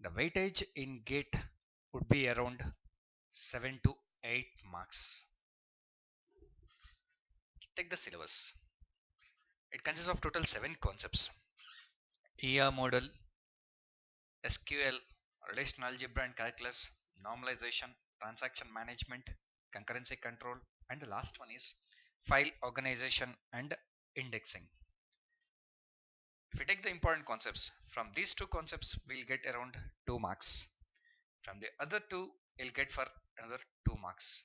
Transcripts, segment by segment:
The weightage in GATE would be around 7 to 8 marks. Take the syllabus. It consists of total 7 concepts: ER model, SQL, relational algebra and calculus, normalization, transaction management, concurrency control, and the last one is file organization and indexing. If we take the important concepts, from these two concepts we'll get around 2 marks. From the other two you'll get for another 2 marks.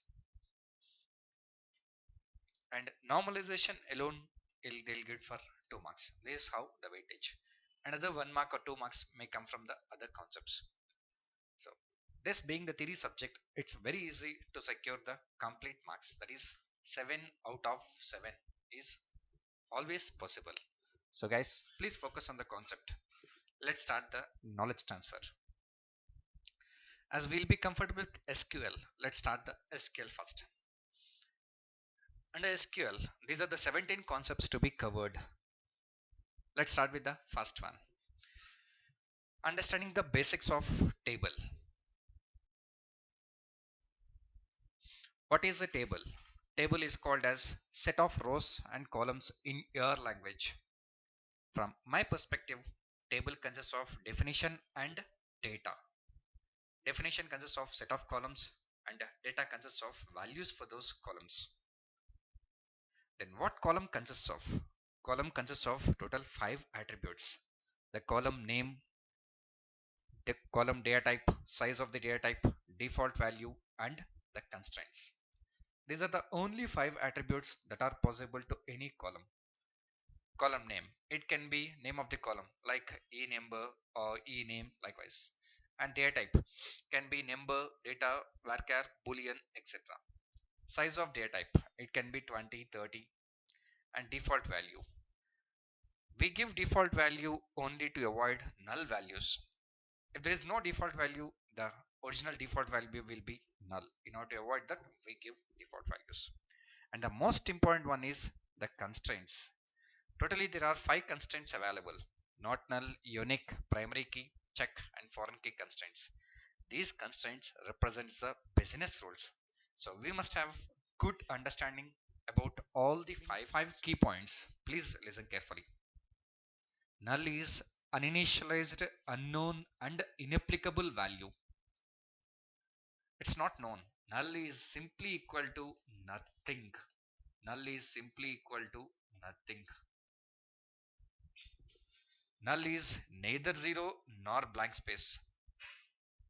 And normalization alone they'll get for 2 marks. This is how the weightage. Another 1 mark or 2 marks may come from the other concepts. So this being the theory subject, it's very easy to secure the complete marks. That is 7 out of 7 is always possible. So guys, please focus on the concept. Let's start the knowledge transfer. As we'll be comfortable with SQL, let's start the SQL first. Under SQL, these are the 17 concepts to be covered. Let's start with the first one. Understanding the basics of table. What is a table? Table is called as set of rows and columns in your language. From my perspective, table consists of definition and data. Definition consists of set of columns and data consists of values for those columns. Then what column consists of? Column consists of total 5 attributes. The column name, the column data type, size of the data type, default value, and the constraints. These are the only 5 attributes that are possible to any column. Column name, it can be name of the column like e number or e name likewise. And data type can be number, data, varchar, boolean, etc. Size of data type, it can be 20, 30. And default value, we give default value only to avoid null values. If there is no default value, the original default value will be null. In order to avoid that, we give default values. And the most important one is the constraints. Totally there are 5 constraints available: not null, unique, primary key, check, and foreign key constraints. These constraints represent the business rules. So we must have good understanding about all the five key points. Please listen carefully. Null is uninitialized, unknown, and inapplicable value. It's not known. Null is simply equal to nothing. Null is simply equal to nothing. Null is neither 0 nor blank space.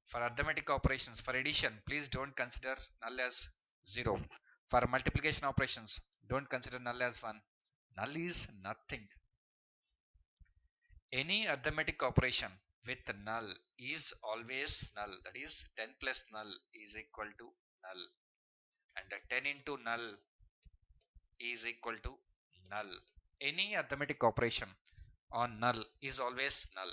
For arithmetic operations, for addition, please don't consider null as 0. For multiplication operations, don't consider null as 1. Null is nothing. Any arithmetic operation with null is always null. That is 10 plus null is equal to null. And 10 into null is equal to null. Any arithmetic operation on null is always null.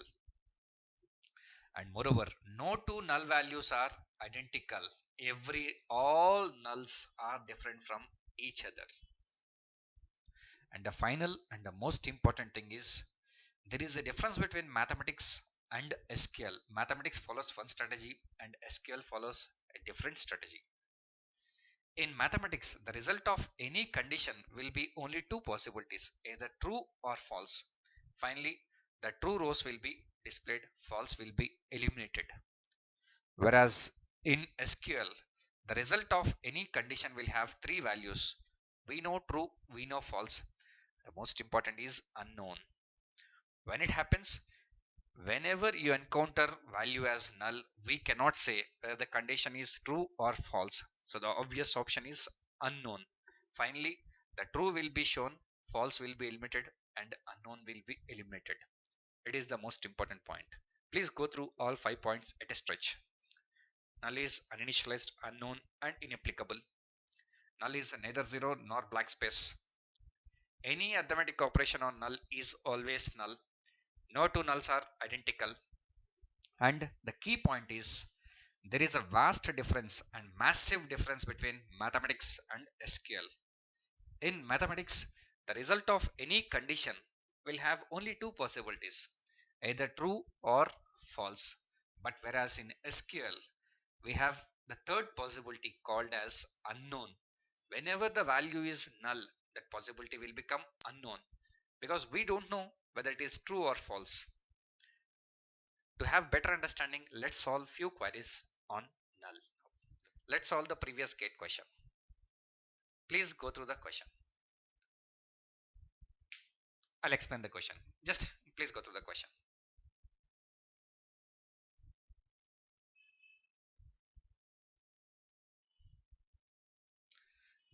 And moreover, no two null values are identical. All nulls are different from each other. And the final and the most important thing is, there is a difference between mathematics and SQL. Mathematics follows one strategy and SQL follows a different strategy. In mathematics, the result of any condition will be only 2 possibilities, either true or false. Finally, the true rows will be displayed, false will be eliminated. Whereas in SQL, the result of any condition will have 3 values. We know true, we know false. The most important is unknown. When it happens, whenever you encounter value as null, we cannot say whether the condition is true or false. So the obvious option is unknown. Finally, the true will be shown, false will be eliminated, and unknown will be eliminated. It is the most important point. Please go through all 5 points at a stretch. Null is uninitialized, unknown, and inapplicable. Null is neither 0 nor blank space. Any arithmetic operation on null is always null. No two nulls are identical. And the key point is, there is a vast difference and massive difference between mathematics and SQL. In mathematics, the result of any condition will have only 2 possibilities, either true or false. But whereas in SQL, we have the third possibility called as unknown. Whenever the value is null, that possibility will become unknown because we don't know whether it is true or false. To have better understanding, let's solve few queries on null. Let's solve the previous gate question. Please go through the question. I'll explain the question. Just please go through the question.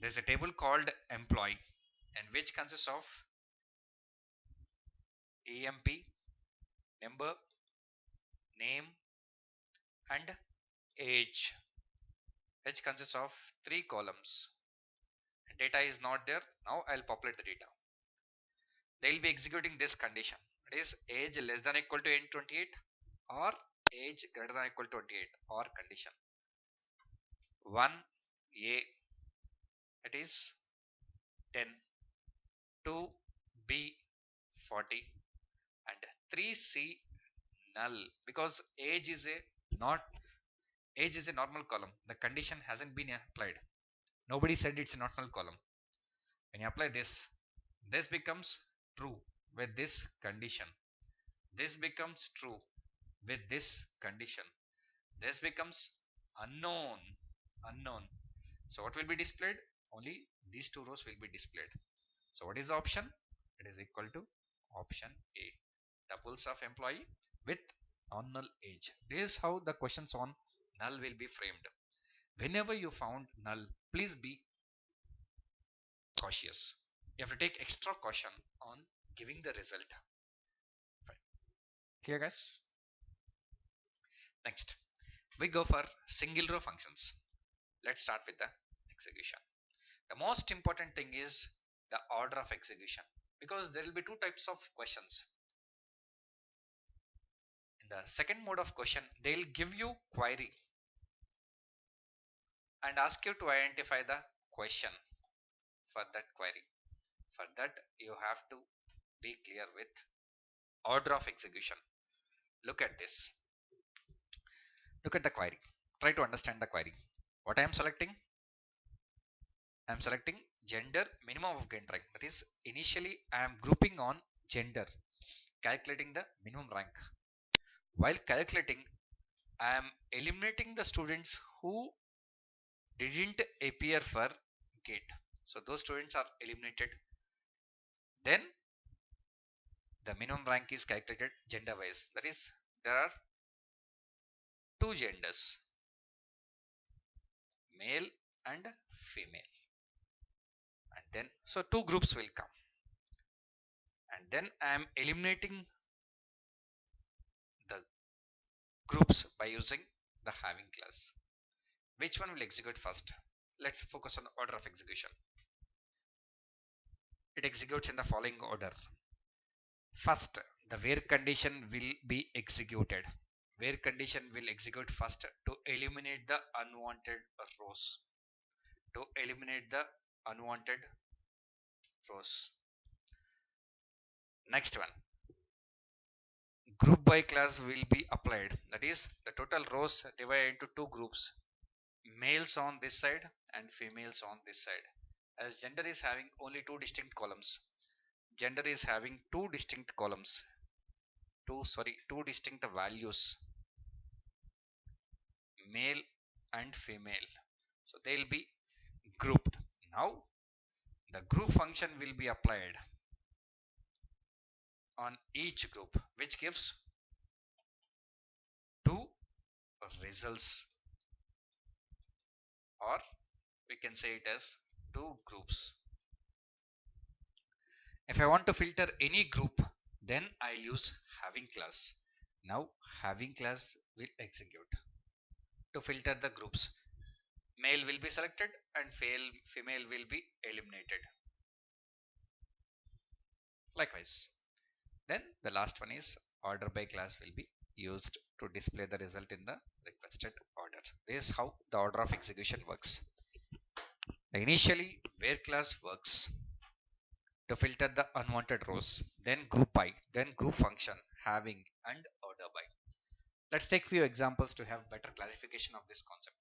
There's a table called employee and which consists of EMP, number, name and age. Age consists of 3 columns. Data is not there. Now I'll populate the data. They'll be executing this condition. It is age less than or equal to 28 or age greater than or equal to 28 or condition. 1A, it is 10, 2B 40 and 3C null because age is a normal column. The condition hasn't been applied. Nobody said it's a not null column. When you apply this, this becomes true with this condition. This becomes true with this condition. This becomes unknown. So what will be displayed? Only these 2 rows will be displayed. So what is the option? It is equal to option A. Tuples of employee with non-null age. This is how the questions on null will be framed. Whenever you found null, please be cautious. You have to take extra caution on giving the result. Fine. Clear, guys? Next, we go for single row functions. Let's start with the execution. The most important thing is the order of execution because there will be 2 types of questions. In the second mode of question, they'll give you query and ask you to identify the question for that query. For that, you have to be clear with order of execution. Look at this. Look at the query. Try to understand the query. What I am selecting? I am selecting gender minimum of gain rank. That is, initially I am grouping on gender, calculating the minimum rank. While calculating, I am eliminating the students who didn't appear for gate. So those students are eliminated. Then the minimum rank is calculated gender wise. That is, there are 2 genders, male and female. And then, so 2 groups will come. And then I am eliminating the groups by using the having class. Which one will execute first? Let's focus on the order of execution. It executes in the following order. First, the where condition will be executed. Where condition will execute first to eliminate the unwanted rows. To eliminate the unwanted rows. Next one, group by class will be applied. That is, the total rows divided into 2 groups, males on this side and females on this side. As gender is having only 2 distinct columns, gender is having 2 distinct columns, 2 distinct values, male and female. So they will be grouped. Now the group function will be applied on each group, which gives 2 results, or we can say it as 2 groups. If I want to filter any group, then I'll use having class. Now having class will execute to filter the groups. Male will be selected and female will be eliminated. Likewise, then the last one is order by class will be used to display the result in the requested order. This is how the order of execution works. Initially, where class works to filter the unwanted rows, then group by, then group function, having and order by. Let's take few examples to have better clarification of this concept.